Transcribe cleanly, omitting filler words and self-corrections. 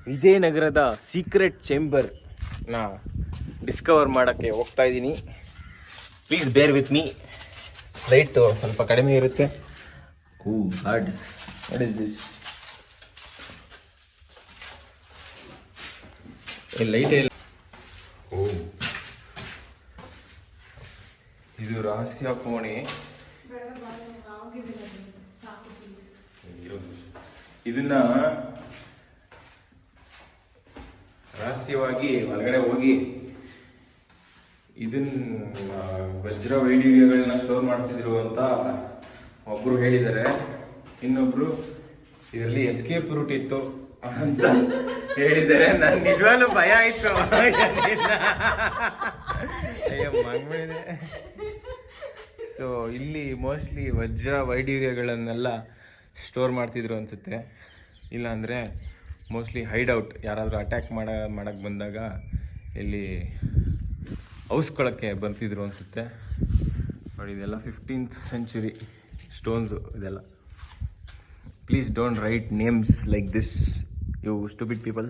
ವಿಜಯನಗರದ secret ಚೇಂಬರ್ನ Discover ಮಾಡೋಕ್ಕೆ ಹೋಗ್ತಾ ಇದ್ದೀನಿ. ಪ್ಲೀಸ್ ಬೇರ್ ವಿತ್ ಮೀ. ಲೈಟು ಸ್ವಲ್ಪ ಕಡಿಮೆ ಇರುತ್ತೆ. Hard what is this? Light ಇಲ್ಲ. ಇದು ರಹಸ್ಯ ಕೋಣೆ. ಇದನ್ನ ರಹಸ್ಯವಾಗಿ ಒಳಗಡೆ ಹೋಗಿ ಇದನ್ನ ವಜ್ರ ವೈಢೂರ್ಯಗಳನ್ನ ಸ್ಟೋರ್ ಮಾಡ್ತಿದ್ರು ಅಂತ ಒಬ್ರು ಹೇಳಿದ್ದಾರೆ. ಇನ್ನೊಬ್ರು ಇದರಲ್ಲಿ ಎಸ್ಕೇಪ್ ರೂಟ್ ಇತ್ತು ಅಂತ ಹೇಳಿದ್ದಾರೆ. ನನ್ ನಿಜವಾಗ್ಲೂ ಭಯ ಆಯ್ತು. ಅಯ್ಯೋ ಮಗ್ಬಿಡಿದೆ. ಸೊ ಇಲ್ಲಿ ಮೋಸ್ಟ್ಲಿ ವಜ್ರ ವೈಢೂರ್ಯಗಳನ್ನೆಲ್ಲ ಸ್ಟೋರ್ ಮಾಡ್ತಿದ್ರು ಅನ್ಸುತ್ತೆ. ಇಲ್ಲಾಂದರೆ ಮೋಸ್ಟ್ಲಿ ಹೈಡ್ಔಟ್, ಯಾರಾದರೂ ಅಟ್ಯಾಕ್ ಮಾಡಕ್ಕೆ ಬಂದಾಗ ಇಲ್ಲಿ ಔಸ್ಕೊಳ್ಳೋಕ್ಕೆ ಬರ್ತಿದ್ರು ಅನಿಸುತ್ತೆ. ನೋಡಿ ಇದೆಲ್ಲ 15th century ಸ್ಟೋನ್ಸು ಇದೆಲ್ಲ. Please don't write names like this, you stupid people.